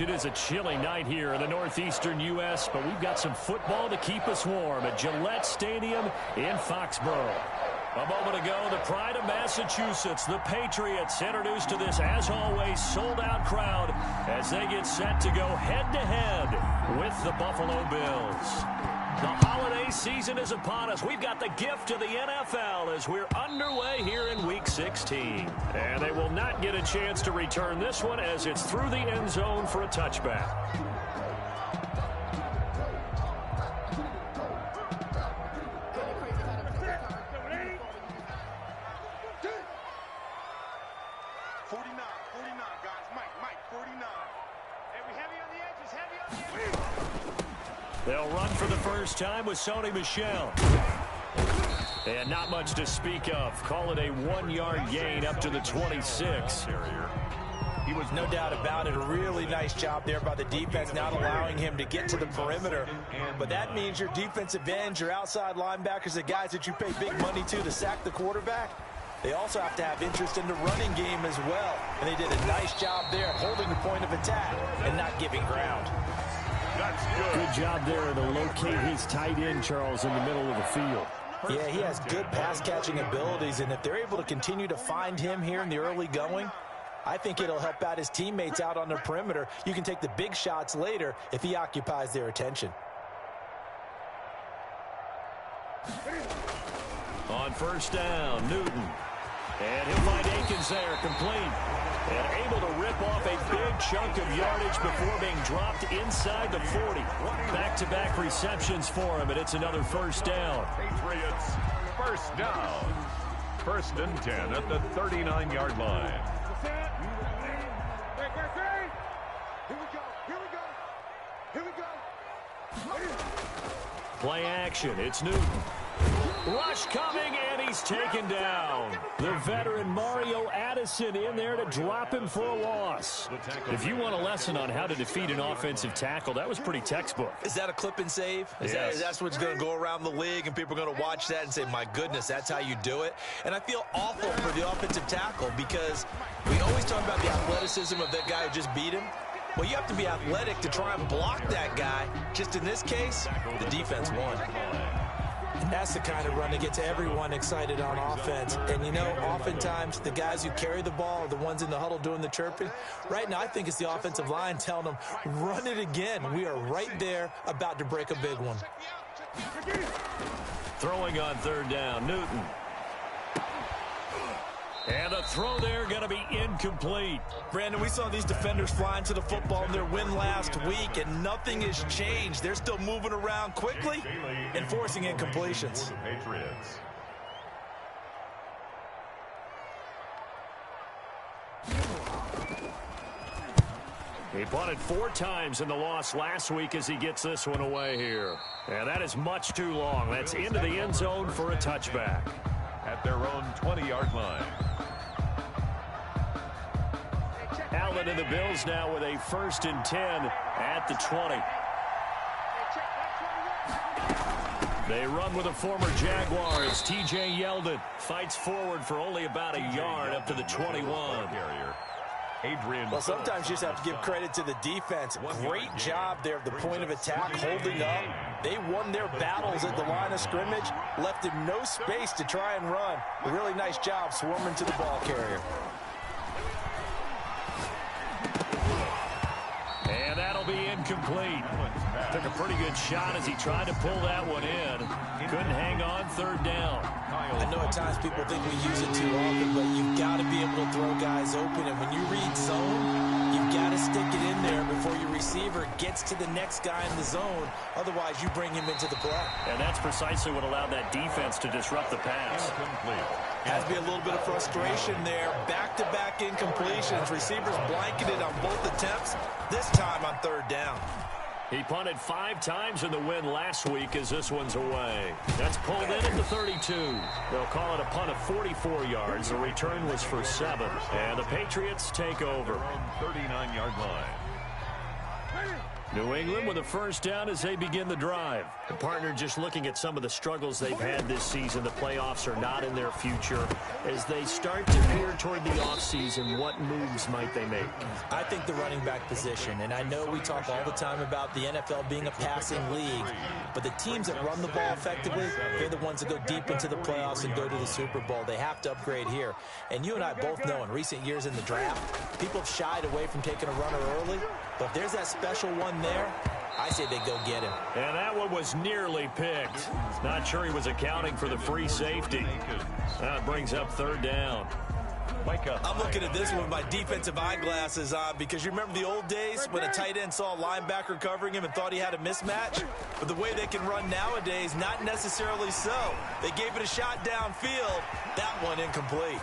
It is a chilly night here in the northeastern U.S., but we've got some football to keep us warm at Gillette Stadium in Foxborough. A moment ago, the pride of Massachusetts, the Patriots, introduced to this, as always, sold-out crowd as they get set to go head-to-head with the Buffalo Bills. The holiday season is upon us. We've got the gift of the NFL as we're underway here in Week 16. And they will not get a chance to return this one as it's through the end zone for a touchback. They'll run for the first time with Sony Michel. And not much to speak of. Call it a 1-yard gain up to the 26. He was no doubt about it. A really nice job there by the defense, not allowing him to get to the perimeter. But that means your defensive ends, your outside linebackers, the guys that you pay big money to sack the quarterback, they also have to have interest in the running game as well. And they did a nice job there at holding the point of attack and not giving ground. Good job there to locate his tight end, Charles, in the middle of the field. Yeah, he has good pass-catching abilities, and if they're able to continue to find him here in the early going, I think it'll help out his teammates out on the perimeter. You can take the big shots later if he occupies their attention. On first down, Newton. And he'll find Akins there, complete. And able to rip off a big chunk of yardage before being dropped inside the 40. Back-to-back receptions for him, and it's another first down. Patriots, first down. First and 10 at the 39-yard line. Play action, it's Newton. Rush coming, and he's taken down. The veteran Mario Addison in there to drop him for a loss. If you want a lesson on how to defeat an offensive tackle, that was pretty textbook. Is that a clip and save? Yes. That's what's going to go around the league, and people are going to watch that and say, my goodness, that's how you do it? And I feel awful for the offensive tackle because we always talk about the athleticism of that guy who just beat him. Well, you have to be athletic to try and block that guy. Just in this case, the defense won. That's the kind of run that gets everyone excited on offense. And, you know, oftentimes the guys who carry the ball are the ones in the huddle doing the chirping. Right now, I think it's the offensive line telling them, run it again. We are right there about to break a big one. Throwing on third down, Newton. And a throw there going to be incomplete. Brandon, we saw these defenders flying to the football in their win last week, and nothing has changed. They're still moving around quickly and forcing incompletions. Patriots. He punted 4 times in the loss last week as he gets this one away here. And that is much too long. That's into the end zone for a touchback. At their own 20-yard line. Allen and the Bills now with a first and 10 at the 20. They run with a former Jaguar as T.J. Yeldon fights forward for only about a yard up to the 21. Well, sometimes you just have to give credit to the defense. Great job there at the point of attack, holding up. They won their battles at the line of scrimmage, left him no space to try and run. A really nice job swarming to the ball carrier. And that'll be incomplete. Took a pretty good shot as he tried to pull that one in. Couldn't hang on third down. I know at times people think we use it too often, but you've got to be able to throw guys open. And when you read zone, you've got to stick it in there before your receiver gets to the next guy in the zone. Otherwise, you bring him into the play. And that's precisely what allowed that defense to disrupt the pass. Has to be a little bit of frustration there. Back-to-back incompletions. Receivers blanketed on both attempts, this time on third down. He punted 5 times in the win last week as this one's away. That's pulled in at the 32. They'll call it a punt of 44 yards. The return was for 7. And the Patriots take over. 39-yard line. New England with a first down as they begin the drive. The partner, just looking at some of the struggles they've had this season, the playoffs are not in their future. As they start to peer toward the offseason, what moves might they make? I think the running back position, and I know we talk all the time about the NFL being a passing league, but the teams that run the ball effectively, they're the ones that go deep into the playoffs and go to the Super Bowl. They have to upgrade here. And you and I both know in recent years in the draft, people have shied away from taking a runner early, but if there's that special one there, I say they go get him. And that one was nearly picked. Not sure he was accounting for the free safety. That brings up third down. I'm looking at this with my defensive eyeglasses on because you remember the old days when a tight end saw a linebacker covering him and thought he had a mismatch? But the way they can run nowadays, not necessarily so. They gave it a shot downfield. That one incomplete.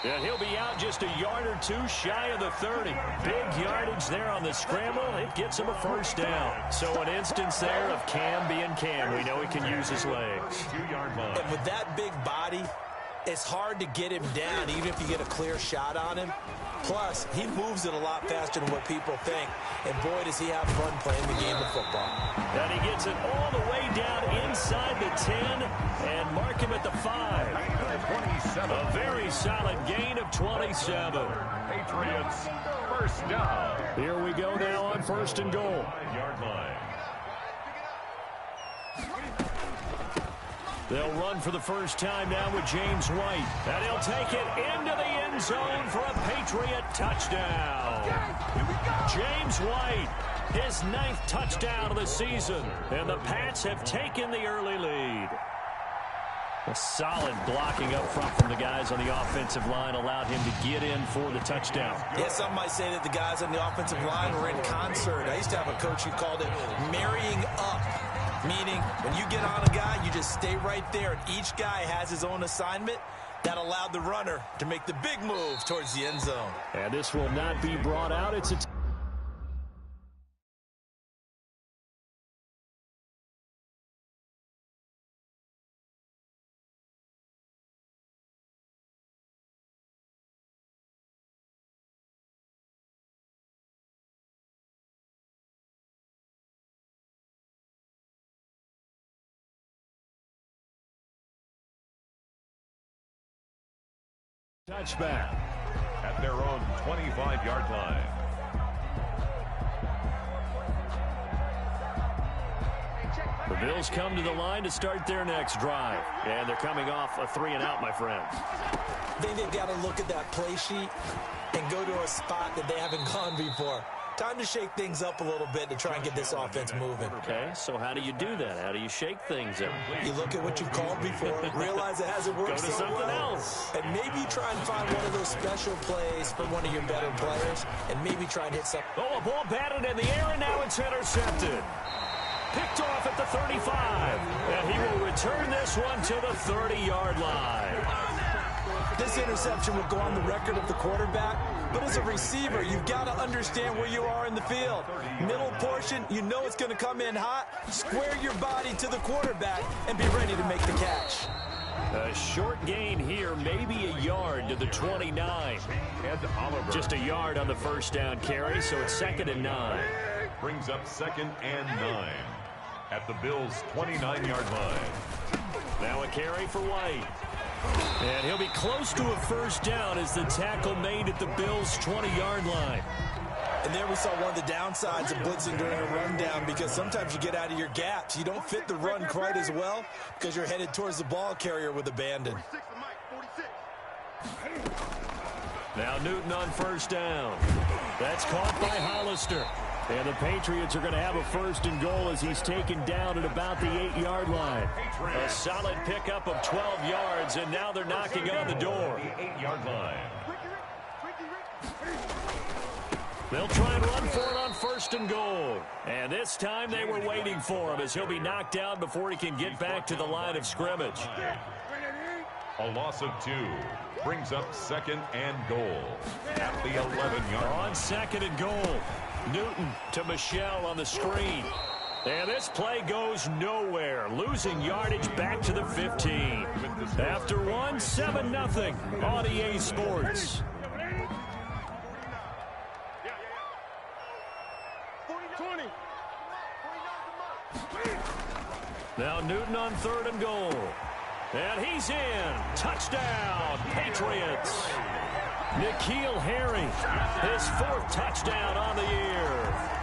And he'll be out just a yard or two shy of the 30. Big yardage there on the scramble. It gets him a first down. So an instance there of Cam being Cam. We know he can use his legs. And with that big body, it's hard to get him down, even if you get a clear shot on him. Plus, he moves it a lot faster than what people think. And boy, does he have fun playing the game of football. And he gets it all the way down inside the 10 and mark him at the 5. 27. A very solid gain of 27. Patriots first down. Here we go now on first and goal. 5-yard line. They'll run for the first time now with James White. And he'll take it into the end zone for a Patriot touchdown. James White, his 9th touchdown of the season. And the Pats have taken the early lead. A solid blocking up front from the guys on the offensive line allowed him to get in for the touchdown. Yeah, some might say that the guys on the offensive line were in concert. I used to have a coach who called it marrying up, meaning when you get on a guy, you just stay right there, and each guy has his own assignment. That allowed the runner to make the big move towards the end zone. And this will not be brought out. It's a touchback At their own 25-yard line. The Bills come to the line to start their next drive. And they're coming off a 3-and-out, my friends. I think they've got to look at that play sheet and go to a spot that they haven't gone before. Time to shake things up a little bit to try and get this offense moving. Okay, so how do you do that? How do you shake things up? You look at what you've called before, realize it hasn't worked Go to so something well, else. and maybe try and find one of those special plays for one of your better players, and maybe try and hit something. Oh, a ball batted in the air, and now it's intercepted. Picked off at the 35. And he will return this one to the 30-yard line. This interception will go on the record of the quarterback, but as a receiver, you've got to understand where you are in the field. Middle portion, you know it's going to come in hot. Square your body to the quarterback and be ready to make the catch. A short gain here, maybe a yard to the 29. Ed Oliver Just a yard on the first down carry, so it's 2nd and 9. brings up 2nd and 9 at the Bills' 29-yard line. Now a carry for White. And he'll be close to a first down as the tackle made at the Bills' 20-yard line. And there we saw one of the downsides of blitzing during a rundown, because sometimes you get out of your gaps. You don't fit the run quite as well because you're headed towards the ball carrier with abandon. Now Newton on first down. That's caught by Hollister. And the Patriots are going to have a first and goal as he's taken down at about the 8-yard line. A solid pickup of 12 yards, and now they're knocking on the door. The 8-yard line. They'll try and run for it on first and goal. And this time they were waiting for him as he'll be knocked down before he can get back to the line of scrimmage. A loss of 2 brings up 2nd and goal at the 11-yard line. On 2nd and goal, Newton to Michel on the screen. And this play goes nowhere, losing yardage back to the 15. After one, 7-0 on EA Sports. Now Newton on 3rd and goal. And he's in. Touchdown, Patriots. N'Keal Harry, his 4th touchdown on the year.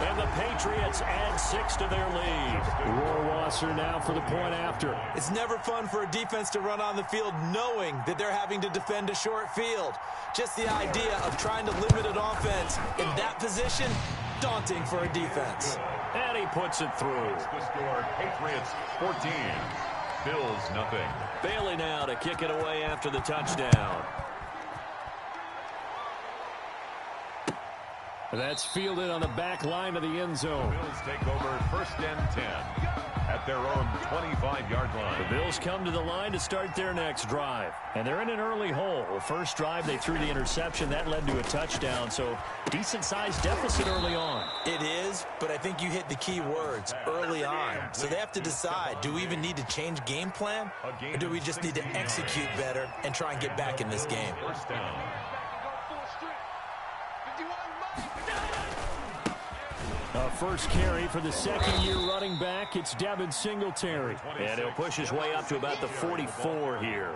And the Patriots add 6 to their lead. Rohrwasser now for the point after. It's never fun for a defense to run on the field knowing that they're having to defend a short field. Just the idea of trying to limit an offense in that position, daunting for a defense. And he puts it through. The score, Patriots 14, Bills nothing. Bailey now to kick it away after the touchdown. That's fielded on the back line of the end zone. Bills take over 1st and 10 at their own 25-yard line. The Bills come to the line to start their next drive. And they're in an early hole. The first drive, they threw the interception. That led to a touchdown. So decent-sized deficit early on. It is, but I think you hit the key words, early on. So they have to decide, do we even need to change game plan? Or do we just need to execute better and try and get back in this game? First down. A first carry for the second-year running back. It's Devin Singletary. And he'll push his way up to about the 44 here.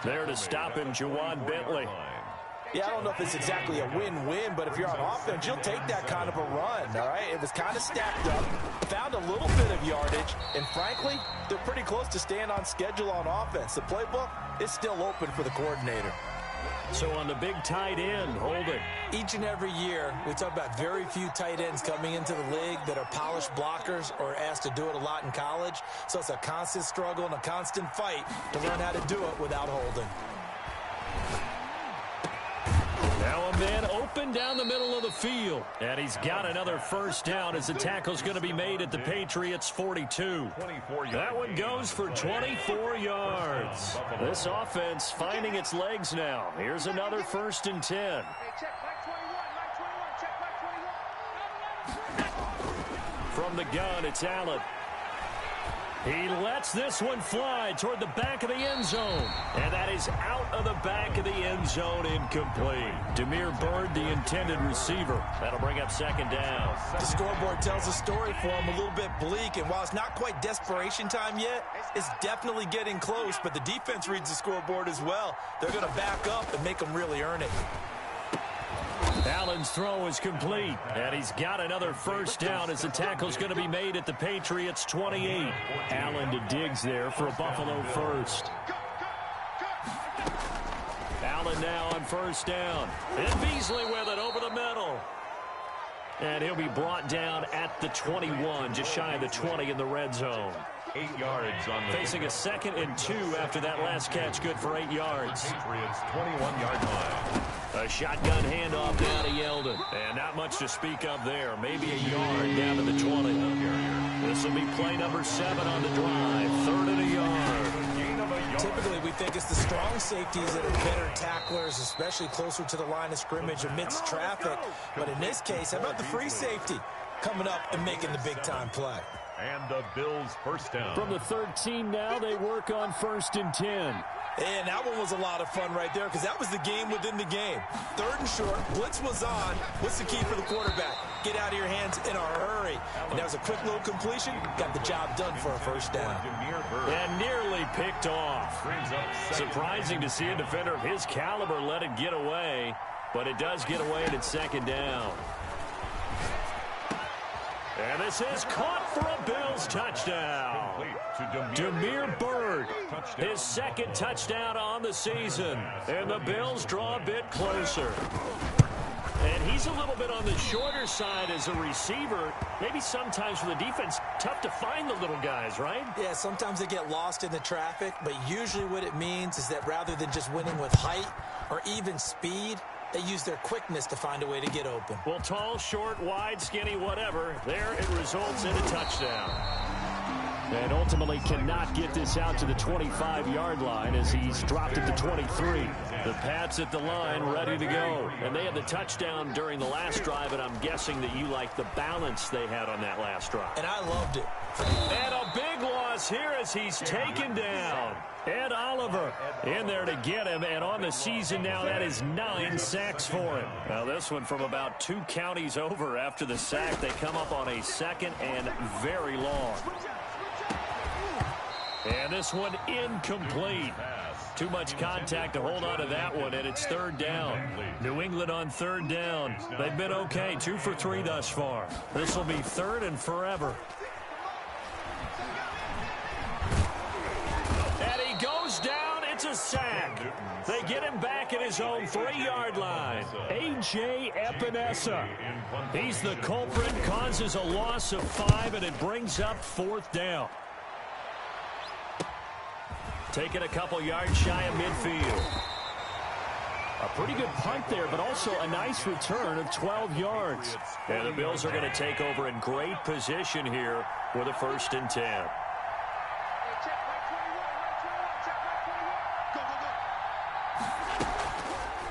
There to stop him, Ja'Whaun Bentley. Yeah, I don't know if it's exactly a win-win, but if you're on offense, you'll take that kind of a run, all right? It was kind of stacked up, found a little bit of yardage, and frankly, they're pretty close to staying on schedule on offense. The playbook is still open for the coordinator. So on the big tight end, Holden. Each and every year, we talk about very few tight ends coming into the league that are polished blockers or asked to do it a lot in college. So it's a constant struggle and a constant fight to learn how to do it without Holden. Now a man open down the middle of the field. And he's got another first down as the tackle's going to be made at the Patriots' 42. That one goes for 24 yards. This offense finding its legs now. Here's another 1st and 10. From the gun, it's Allen. He lets this one fly toward the back of the end zone. And that is out of the back of the end zone, incomplete. Damiere Byrd, the intended receiver. That'll bring up 2nd down. The scoreboard tells a story for him, a little bit bleak. And while it's not quite desperation time yet, it's definitely getting close. But the defense reads the scoreboard as well. They're going to back up and make them really earn it. Allen's throw is complete, and he's got another first down as the tackle's going to be made at the Patriots' 28. Allen to Diggs there for a Buffalo first. Allen now on first down. And Beasley with it over the middle. And he'll be brought down at the 21, just shy of the 20 in the red zone. 8 yards on the facing a 2nd and 2 after that last catch, good for 8 yards. Patriots 21-yard line. A shotgun handoff down to Yeldon. And not much to speak of there. Maybe a yard down to the 20. This will be play number 7 on the drive. 3rd and a yard. Typically, we think it's the strong safeties that are better tacklers, especially closer to the line of scrimmage amidst traffic. But in this case, how about the free safety coming up and making the big-time play? And the Bills' first down. From the 13 now, they work on 1st and 10. And that one was a lot of fun right there because that was the game within the game. 3rd and short, blitz was on. What's the key for the quarterback? Get out of your hands in a hurry. And that was a quick little completion. Got the job done for a first down. And nearly picked off. Surprising to see a defender of his caliber let it get away. But it does get away and it's 2nd down. And this is caught for a Bills touchdown. Damiere Byrd, his 2nd touchdown on the season. And the Bills draw a bit closer. And he's a little bit on the shorter side as a receiver. Maybe sometimes for the defense, tough to find the little guys, right? Yeah, sometimes they get lost in the traffic, but usually what it means is that rather than just winning with height or even speed, they use their quickness to find a way to get open. Well, tall, short, wide, skinny, whatever, there it results in a touchdown. And ultimately cannot get this out to the 25-yard line as he's dropped it to 23. The Pats at the line ready to go. And they had the touchdown during the last drive, and I'm guessing that you like the balance they had on that last drive. And I loved it. And a big loss here as he's taken down. Ed Oliver in there to get him, and on the season now, that is 9 sacks for him. Now this one from about 2 counties over after the sack. They come up on a second and very long. And this one incomplete. Too much contact to hold on to that one, and it's 3rd down. New England on 3rd down. They've been okay, 2 for 3 thus far. This will be 3rd and forever. And he goes down. It's a sack. They get him back at his own 3-yard line. A.J. Epinesa. He's the culprit, causes a loss of 5, and it brings up 4th down. Taking a couple yards shy of midfield. A pretty good punt there, but also a nice return of 12 yards. And the Bills are going to take over in great position here with a 1st and 10.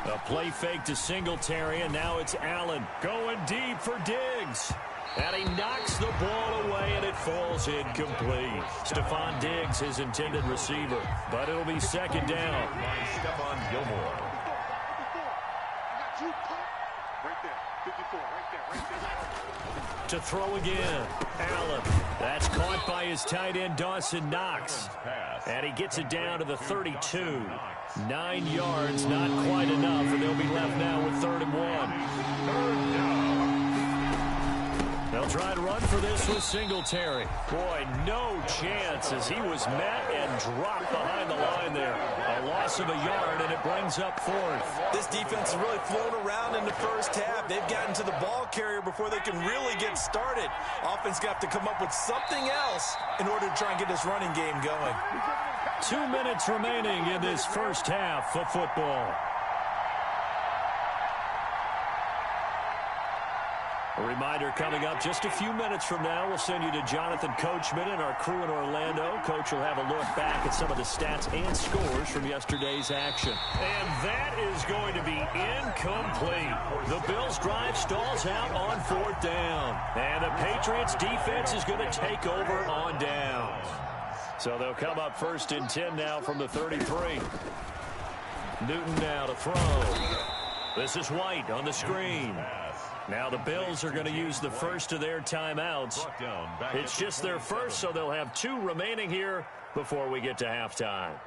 A play fake to Singletary, and now it's Allen going deep for Diggs. And he knocks the ball away, and it falls incomplete. Stephon Diggs, his intended receiver. But it'll be 2nd down. Stephon Gilmore. To throw again. Allen. That's caught by his tight end, Dawson Knox. And he gets it down to the 32. 9 yards, not quite enough, and they'll be left now with 3rd and 1. They'll try to run for this with Singletary. Boy, no chance as he was met and dropped behind the line there. A loss of a yard, and it brings up 4th. This defense has really flown around in the first half. They've gotten to the ball carrier before they can really get started. Offense got to come up with something else in order to try and get this running game going. 2 minutes remaining in this first half of football. A reminder coming up just a few minutes from now, we'll send you to Jonathan Coachman and our crew in Orlando. Coach will have a look back at some of the stats and scores from yesterday's action. And that is going to be incomplete. The Bills' drive stalls out on 4th down. And the Patriots' defense is going to take over on downs. So they'll come up 1st and 10 now from the 33. Newton now to throw. This is White on the screen. Now the Bills are going to use the first of their timeouts. It's just their first, so they'll have 2 remaining here before we get to halftime.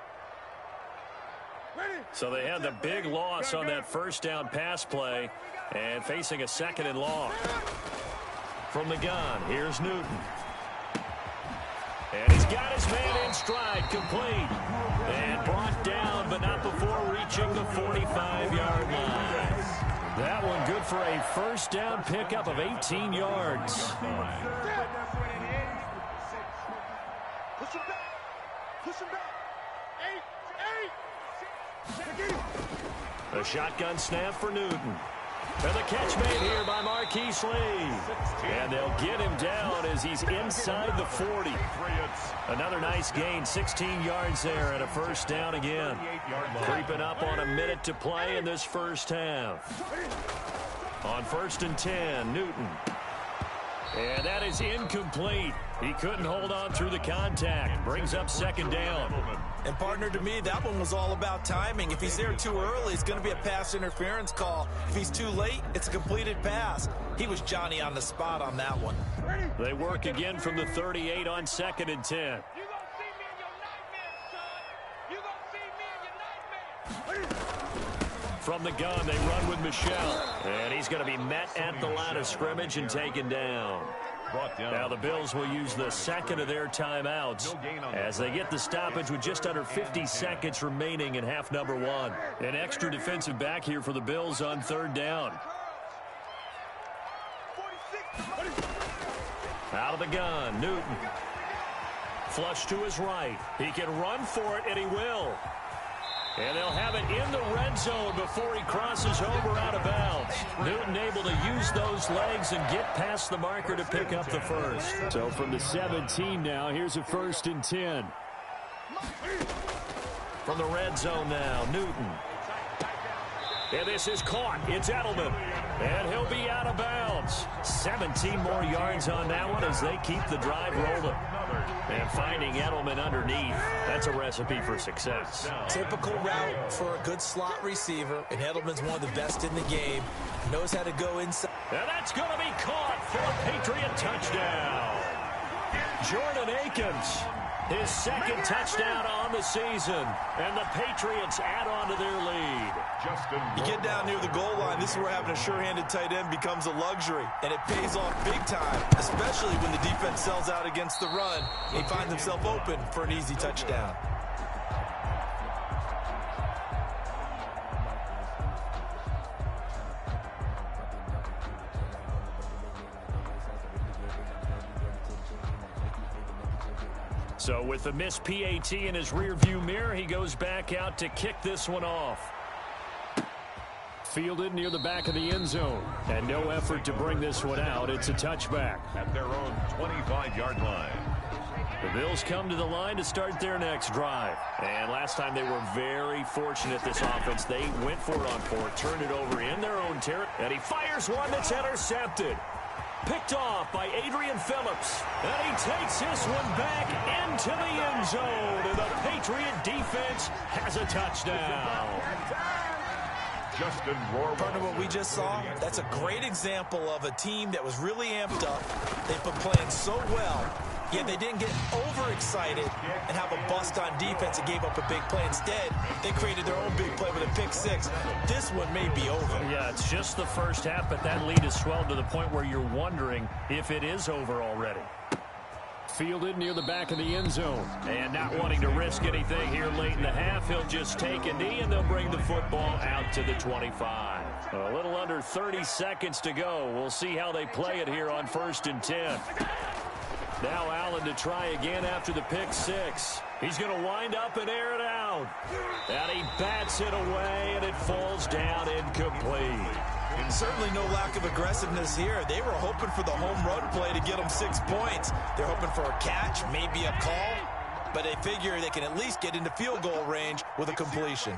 So they had the big loss on that 1st down pass play and facing a 2nd and long. From the gun, here's Newton. And he's got his man in stride, complete. And brought down, but not before reaching the 45-yard line. That one good for a 1st down pickup of 18 yards. Push him back. Push him back. 8. A shotgun snap for Newton. And the catch made here by Marquise Lee. And they'll get him down as he's inside the 40. Another nice gain, 16 yards there, and a 1st down again. Creeping up on a minute to play in this first half. On 1st and 10, Newton. And that is incomplete. He couldn't hold on through the contact. Brings up 2nd down. And, partner, to me, that one was all about timing. If he's there too early, it's going to be a pass interference call. If he's too late, it's a completed pass. He was Johnny on the spot on that one. They work again from the 38 on 2nd and 10. From the gun, they run with Michel. And he's going to be met at the line of scrimmage and taken down. Now the Bills will use the 2nd of their timeouts as they get the stoppage with just under 50 seconds remaining in half number 1. An extra defensive back here for the Bills on 3rd down. Out of the gun, Newton. Flush to his right. He can run for it, and he will. And they'll have it in the red zone before he crosses over out of bounds. Newton able to use those legs and get past the marker to pick up the first. So from the 17 now, here's a 1st and 10. From the red zone now, Newton. And this is caught. It's Edelman. And he'll be out of bounds. 17 more yards on that one as they keep the drive rolling. And finding Edelman underneath, that's a recipe for success. Typical route for a good slot receiver, and Edelman's one of the best in the game. Knows how to go inside. And that's going to be caught for a Patriot touchdown. Jordan Akins, his 2nd touchdown on the season. And the Patriots add on to their lead. You get down near the goal line, this is where having a sure-handed tight end becomes a luxury. And it pays off big time, especially when the defense sells out against the run. He finds himself open for an easy touchdown. So with the missed PAT in his rearview mirror, he goes back out to kick this one off. Fielded near the back of the end zone. And no effort to bring this one out. It's a touchback. At their own 25-yard line. The Bills come to the line to start their next drive. And last time they were very fortunate, this offense. They went for it on 4, turned it over in their own territory. And he fires one that's intercepted. Picked off by Adrian Phillips. And he takes this one back into the end zone. And the Patriot defense has a touchdown. Justin Rohrwald. Part of what we just saw, that's a great example of a team that was really amped up. They've been playing so well, yet they didn't get overexcited and have a bust on defense and gave up a big play. Instead, they created their own big play with a pick-6. This one may be over. Yeah, it's just the first half, but that lead has swelled to the point where you're wondering if it is over already. Fielded near the back of the end zone. And not wanting to risk anything here late in the half, he'll just take a knee and they'll bring the football out to the 25. A little under 30 seconds to go. We'll see how they play it here on 1st and 10. Now Allen to try again after the pick-6. He's going to wind up and air it out. And he bats it away and it falls down incomplete. And certainly no lack of aggressiveness here. They were hoping for the home run play to get them 6 points. They're hoping for a catch, maybe a call, but they figure they can at least get into field goal range with a completion.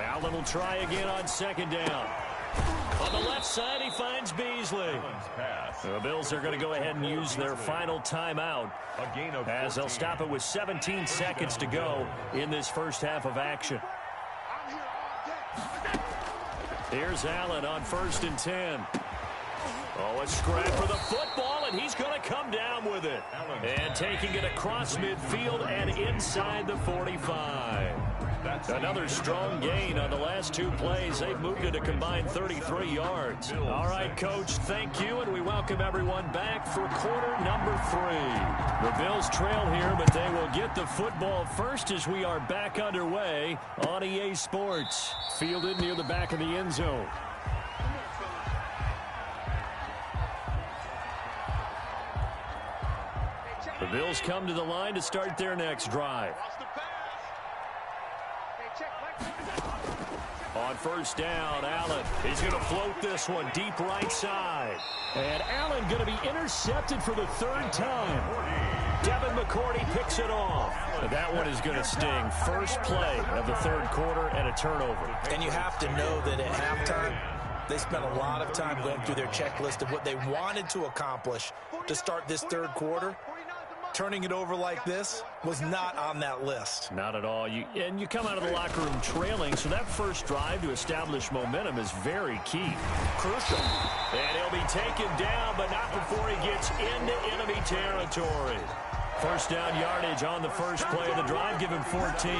Allen will try again on 2nd down. On the left side, he finds Beasley. The Bills are going to go ahead and use their final timeout as they'll stop it with 17 seconds to go in this first half of action. Here's Allen on 1st and 10. Oh, a scrap for the football, and he's going to come down with it. And taking it across midfield and inside the 45. Another strong gain on the last 2 plays. They've moved it a combined 33 yards. All right, Coach, thank you, and we welcome everyone back for quarter number 3. The Bills trail here, but they will get the football first as we are back underway on EA Sports. Fielded near the back of the end zone. The Bills come to the line to start their next drive. On 1st down, Allen. He's going to float this one deep right side. And Allen going to be intercepted for the 3rd time. Devin McCourty picks it off. That one is going to sting. First play of the 3rd quarter and a turnover. And you have to know that at halftime, they spent a lot of time going through their checklist of what they wanted to accomplish to start this 3rd quarter. Turning it over like this was not on that list. Not at all. You come out of the locker room trailing, so that first drive to establish momentum is very key. Crucial. And he'll be taken down, but not before he gets into enemy territory. First down yardage on the first play of the drive. Give him 14.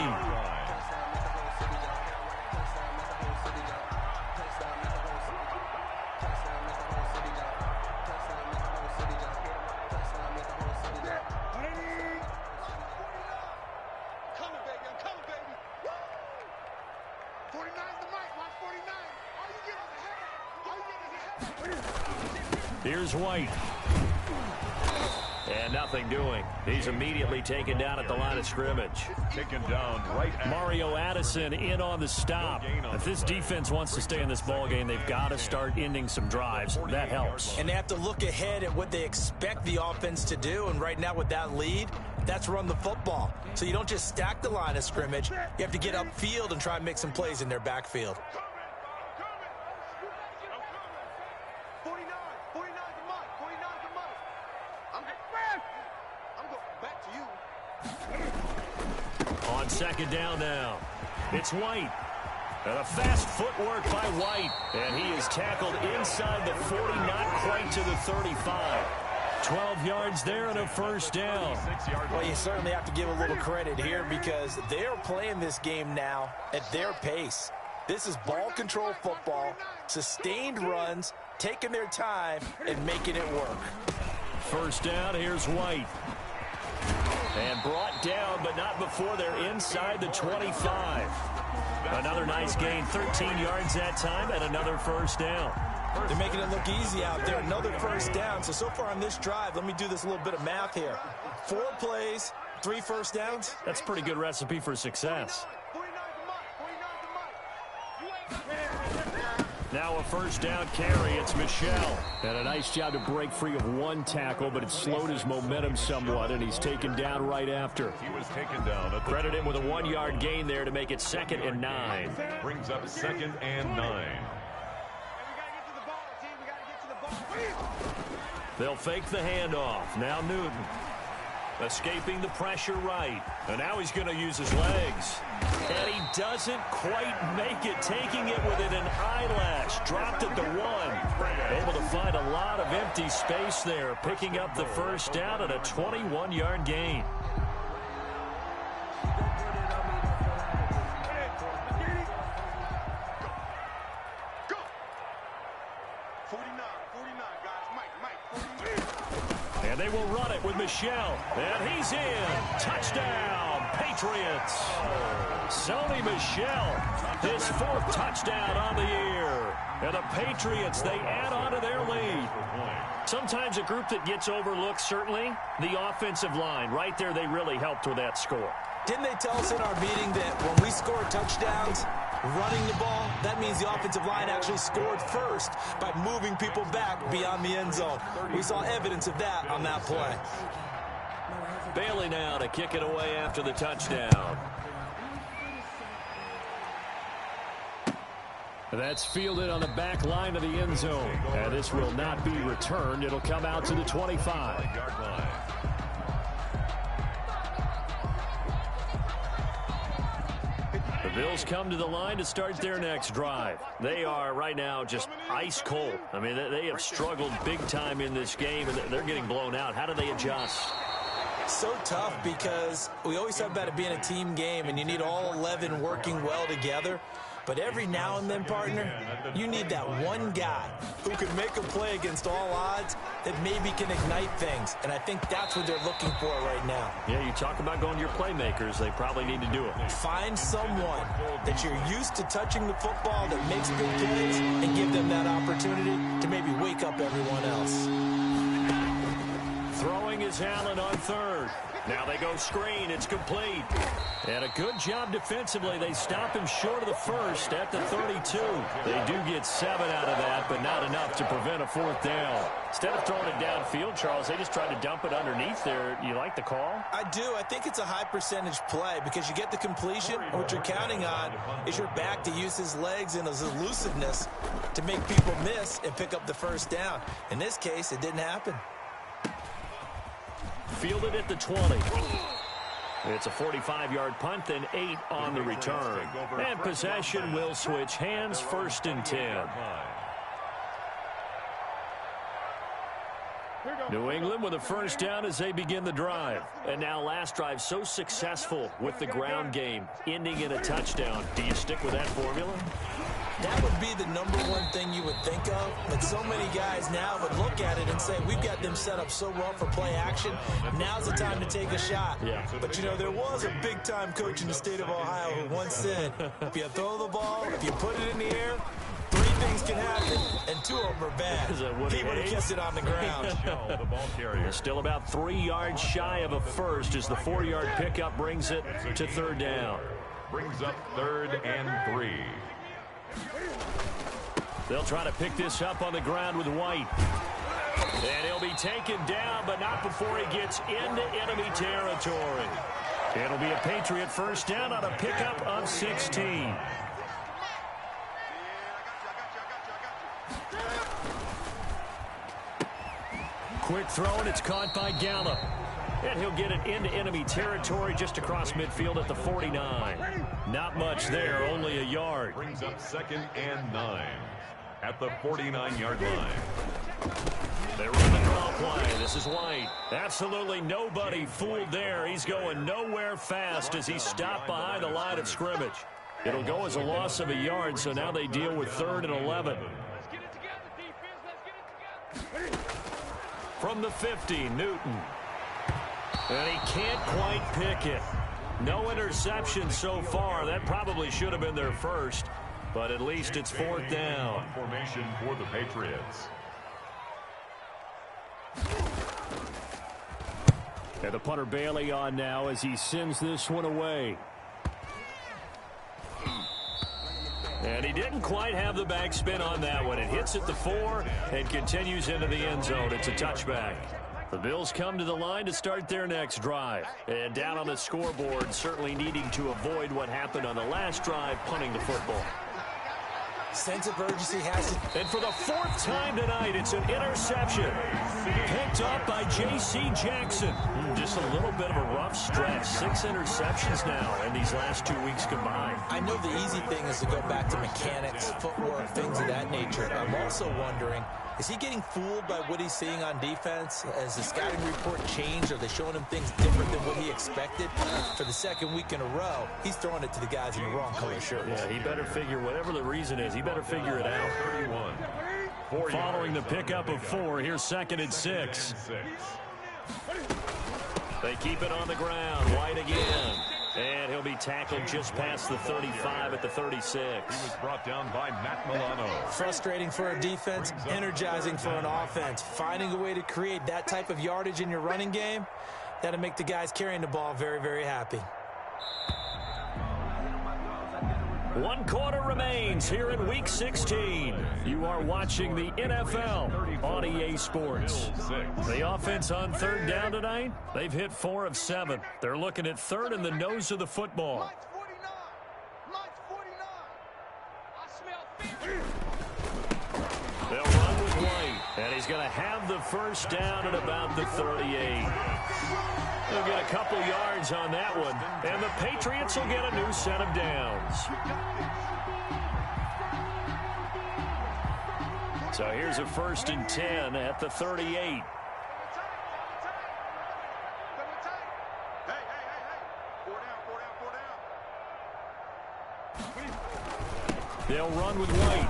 Here's White. And nothing doing. He's immediately taken down at the line of scrimmage. Taken down right at Mario Addison in on the stop. If this defense wants to stay in this ballgame, they've got to start ending some drives. That helps. And they have to look ahead at what they expect the offense to do. And right now with that lead, that's run the football. So you don't just stack the line of scrimmage. You have to get upfield and try and make some plays in their backfield. 49 the mark. 49 the mark. I'm going back to you. On second down now, it's White. And a fast footwork by White. And he is tackled inside the 40, not quite to the 35. 12 yards there and a first down. Well, you certainly have to give a little credit here because they're playing this game now at their pace. This is ball control football, sustained runs, taking their time, and making it work. First down, here's White. And brought down, but not before they're inside the 25. Another nice gain, 13 yards that time, and another first down. They're making it look easy out there. Another first down. So far on this drive, let me do this little bit of math here. 4 plays, 3 first downs. That's a pretty good recipe for success. 49 the mark. Now a first down carry. It's Michel. And a nice job to break free of one tackle, but it slowed his momentum somewhat, and he's taken down right after. He was taken down. Credit him with a 1-yard gain there to make it 2nd and 9. Brings up 2nd and 9. They'll fake the handoff. Now Newton. Escaping the pressure right. And now he's going to use his legs. And he doesn't quite make it. Taking it within an eyelash. Dropped at the 1. Able to find a lot of empty space there. Picking up the first down and a 21-yard gain. And they will run it with Michel. And he's in. Touchdown, Patriots. Sony Michel, his 4th touchdown on the year. And the Patriots, they add on to their lead. Sometimes a group that gets overlooked, certainly, the offensive line. Right there, they really helped with that score. Didn't they tell us in our meeting that when we score touchdowns, running the ball, that means the offensive line actually scored first by moving people back beyond the end zone. We saw evidence of that on that play. Bailey now to kick it away after the touchdown. That's fielded on the back line of the end zone. And this will not be returned. It'll come out to the 25-yard line. The Bills come to the line to start their next drive. They are right now just ice cold. I mean, they have struggled big time in this game, and they're getting blown out. How do they adjust? So tough because we always talk about it being a team game, and you need all 11 working well together. But every now and then, partner, you need that one guy who can make a play against all odds that maybe can ignite things. And I think that's what they're looking for right now. Yeah, you talk about going to your playmakers. They probably need to do it. Find someone that you're used to touching the football that makes big plays and give them that opportunity to maybe wake up everyone else. Throwing is Allen on 3rd. Now they go screen. It's complete. And a good job defensively. They stop him short of the 1st at the 32. They do get 7 out of that, but not enough to prevent a 4th down. Instead of throwing it downfield, Charles, they just tried to dump it underneath there. You like the call? I do. I think it's a high percentage play because you get the completion. And what you're counting on is your back to use his legs and his elusiveness to make people miss and pick up the first down. In this case, it didn't happen. Fielded at the 20. It's a 45-yard punt, then 8 on the return. And possession will switch hands, 1st and 10. New England with a first down as they begin the drive. And now last drive so successful with the ground game, ending in a touchdown. Do you stick with that formula? That would be the #1 thing you would think of. But so many guys now would look at it and say, we've got them set up so well for play action. Now's the time to take a shot. Yeah. But, you know, there was a big-time coach in the state of Ohio who once said, if you throw the ball, if you put it in the air, 3 things things can happen, and 2 of them are bad. He would have kept it on the ground. The ball carrier. Still about 3 yards shy of a first as the 4-yard pickup brings it to 3rd down. Brings up 3rd and 3. They'll try to pick this up on the ground with White. And he'll be taken down, but not before he gets into enemy territory. It'll be a Patriot first down on a pickup of 16. Quick throw, and it's caught by Gallup. And he'll get it into enemy territory just across midfield at the 49. Not much there, only a yard. Brings up 2nd and 9 at the 49-yard line. They run the draw play. This is White. Absolutely nobody fooled there. He's going nowhere fast as he's stopped behind the line of scrimmage. It'll go as a loss of a yard, so now they deal with 3rd and 11. From the 50, Newton. And he can't quite pick it. No interception so far. That probably should have been their first, but at least it's 4th down. Formation for the Patriots. And the punter Bailey on now as he sends this one away. And he didn't quite have the backspin on that one. It hits at the 4 and continues into the end zone. It's a touchback. The Bills come to the line to start their next drive. And down on the scoreboard, certainly needing to avoid what happened on the last drive, punting the football. Sense of urgency has it. And for the 4th time tonight, it's an interception. Picked up by J.C. Jackson. Just a little bit of a rough stretch. 6 interceptions now in these last 2 weeks combined. I know the easy thing is to go back to mechanics, footwork, things of that nature. I'm also wondering, is he getting fooled by what he's seeing on defense? Has the scouting report changed? Are they showing him things different than what he expected? For the 2nd week in a row, he's throwing it to the guys in the wrong color shirts. Yeah, he better figure, whatever the reason is, he better figure it out. 31. Following the pickup of 4, here's 2nd and 6. They keep it on the ground. White again. And he'll be tackled just past the 35 at the 36. He was brought down by Matt Milano. Frustrating for a defense, energizing for an offense. Finding a way to create that type of yardage in your running game, that'll make the guys carrying the ball very, very happy. 1 quarter remains here in Week 16. You are watching the NFL on EA Sports. The offense on 3rd down tonight, they've hit 4 of 7. They're looking at 3rd in the nose of the football. Mike's 49. Mike's 49. I smell 50. They'll run with White, and he's going to have the first down at about the 38. They'll get a couple yards on that one, and the Patriots will get a new set of downs. So here's a 1st and 10 at the 38. Hey. They'll run with White.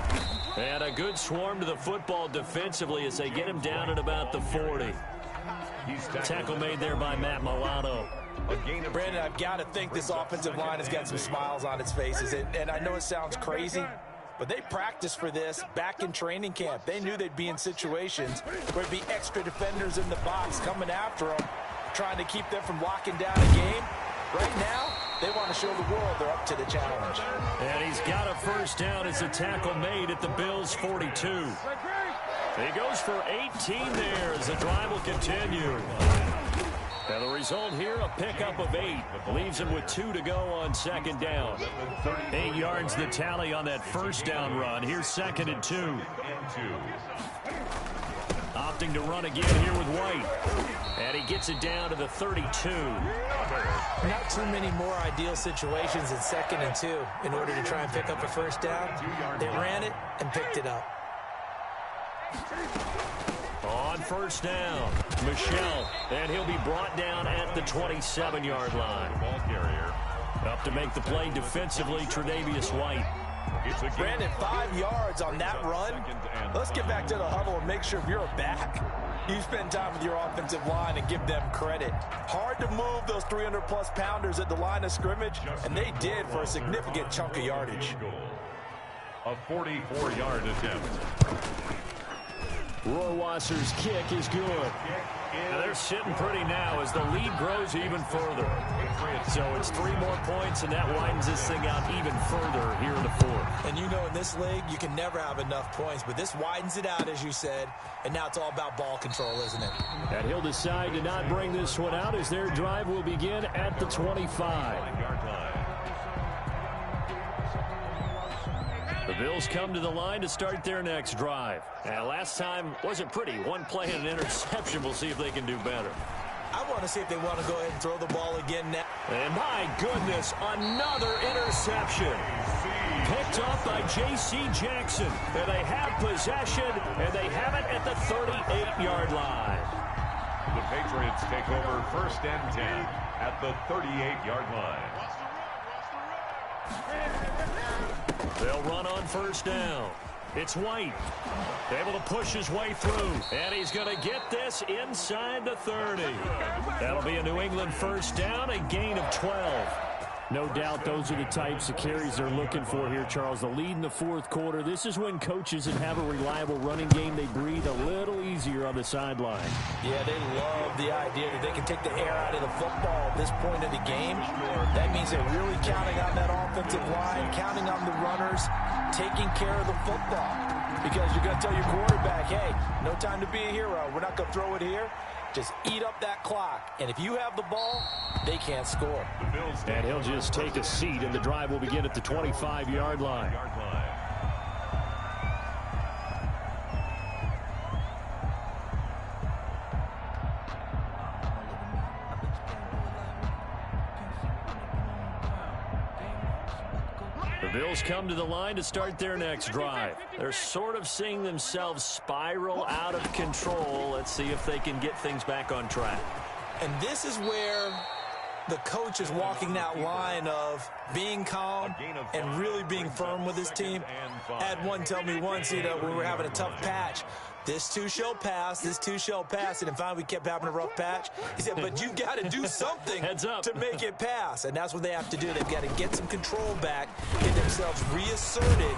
And a good swarm to the football defensively as they get him down at about the 40. Tackle made there by Matt Milano. Brandon, I've got to think this offensive line has got some smiles on its faces. And I know it sounds crazy, but they practiced for this back in training camp. They knew they'd be in situations where there'd be extra defenders in the box coming after them, trying to keep them from locking down a game. Right now, they want to show the world they're up to the challenge. And he's got a first down as the tackle made at the Bills' 42. He goes for 18 there as the drive will continue. And the result here, a pickup of 8. Leaves him with 2 to go on 2nd down. 8 yards the tally on that first down run. Here's 2nd and 2. Opting to run again here with White. And he gets it down to the 32. Not too many more ideal situations in 2nd and 2 in order to try and pick up a first down. They ran it and picked it up. On first down, Michel, and he'll be brought down at the 27-yard line. Ball carrier. Up to make the play defensively, Tre'Davious White. Brandon, 5 yards on that run. Let's get back to the huddle and make sure if you're back, you spend time with your offensive line and give them credit. Hard to move those 300-plus pounders at the line of scrimmage, and they did for a significant chunk of yardage. A 44-yard attempt. Rohrwasser's kick is good. Now they're sitting pretty now as the lead grows even further. So it's 3 more points, and that widens this thing out even further here in the fourth. And you know, in this league, you can never have enough points, but this widens it out, as you said, and now it's all about ball control, isn't it? And he'll decide to not bring this one out as their drive will begin at the 25. The Bills come to the line to start their next drive. And last time wasn't pretty. 1 play and an interception. We'll see if they can do better. I want to see if they want to go ahead and throw the ball again now. And my goodness, another interception. Picked off by J.C. Jackson. And they have possession, and they have it at the 38-yard line. The Patriots take over 1st and 10 at the 38-yard line. They'll run on 1st down. It's White. Able to push his way through. And he's going to get this inside the 30. That'll be a New England 1st down, a gain of 12. No doubt those are the types of carries they're looking for here, Charles. The lead in the 4th quarter. This is when coaches that have a reliable running game, they breathe a little easier on the sideline. Yeah, they love the idea that they can take the air out of the football at this point of the game. That means they're really counting on that offensive line, counting on the runners, taking care of the football. Because you're going to tell your quarterback, hey, no time to be a hero. We're not going to throw it here. Just eat up that clock. And if you have the ball, they can't score. And he'll just take a seat, and the drive will begin at the 25-yard line. The Bills come to the line to start their next drive. They're sort of seeing themselves spiral out of control. Let's see if they can get things back on track. And this is where the coach is walking that line of being calm and really being firm with his team. I had one tell me once, you know, when we were having a tough patch, this too shall pass, this too shall pass. And finally we kept having a rough patch. He said, but you got to do something to make it pass. And that's what they have to do. They've got to get some control back, get themselves reasserted,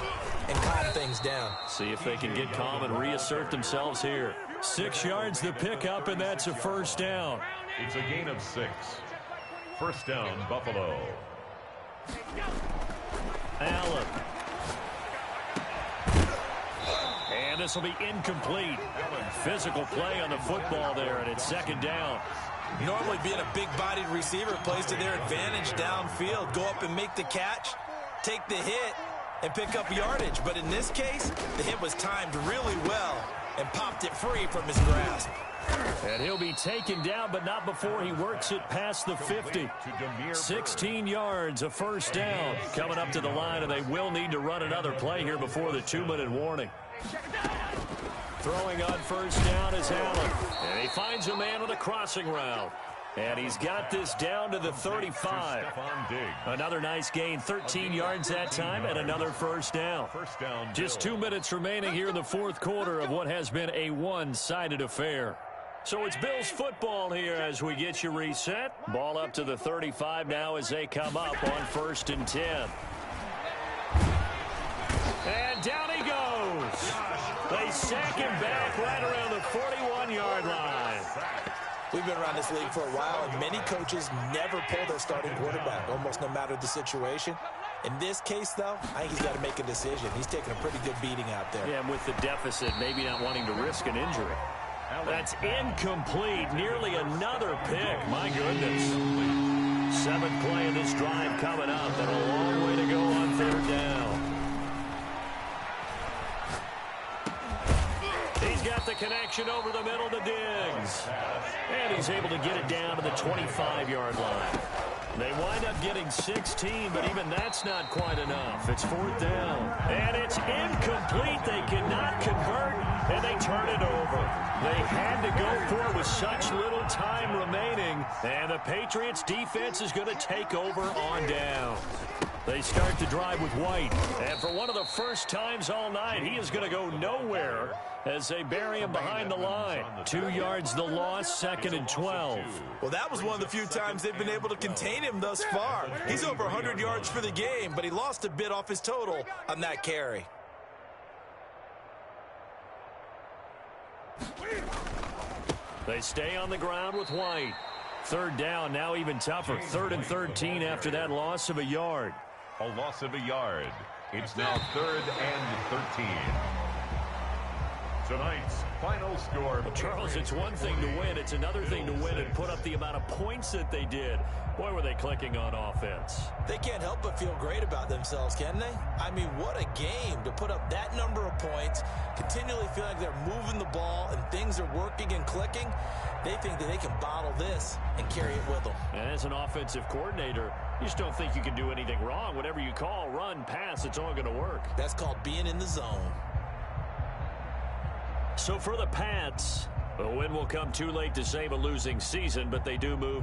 and calm things down. See if they can get calm and reassert themselves here. 6 yards the pickup, and that's a 1st down. It's a gain of 6. 1st down, Buffalo. Allen. And this will be incomplete. Physical play on the football there, and it's 2nd down. Normally being a big-bodied receiver plays to their advantage downfield. Go up and make the catch, take the hit, and pick up yardage. But in this case, the hit was timed really well and popped it free from his grasp. And he'll be taken down, but not before he works it past the 50. 16 yards, a 1st down. Coming up to the line, and they will need to run another play here before the 2-minute warning. Throwing on 1st down is Allen. And he finds a man with a crossing route. And he's got this down to the 35. Another nice gain, 13 yards that time, and another 1st down. Just 2 minutes remaining here in the 4th quarter of what has been a one-sided affair. So it's Bills football here as we get you reset. Ball up to the 35 now as they come up on 1st and 10. And down he goes. They sack him back right around the 41-yard line. We've been around this league for a while, and many coaches never pull their starting quarterback, almost no matter the situation. In this case, though, I think he's got to make a decision. He's taking a pretty good beating out there. Yeah, and with the deficit, maybe not wanting to risk an injury. That's incomplete. Nearly another pick. My goodness. 7th play of this drive coming up, and a long way to go on 3rd down. He's got the connection over the middle to Diggs. And he's able to get it down to the 25-yard line. They wind up getting 16, but even that's not quite enough. It's 4th down. And it's incomplete. They cannot convert, and they turn it over. They had to go for it with such little time remaining. And the Patriots defense is going to take over on down. They start to drive with White. And for one of the first times all night, he is going to go nowhere as they bury him behind the line. 2 yards the loss, 2nd and 12. Well, that was one of the few times they've been able to contain him thus far. He's over 100 yards for the game, but he lost a bit off his total on that carry. They stay on the ground with White. 3rd down, now even tougher. 3rd and 13 after that loss of a yard. A loss of a yard. It's now 3rd and 13. Tonight's final score. Well, Charles, it's one thing to win. It's another thing to win and put up the amount of points that they did. Boy, were they clicking on offense. They can't help but feel great about themselves, can they? I mean, what a game to put up that number of points, continually feel like they're moving the ball and things are working and clicking. They think that they can bottle this and carry it with them. And as an offensive coordinator, you just don't think you can do anything wrong. Whatever you call, run, pass, it's all going to work. That's called being in the zone. So for the Pats, a win will come too late to save a losing season, but they do move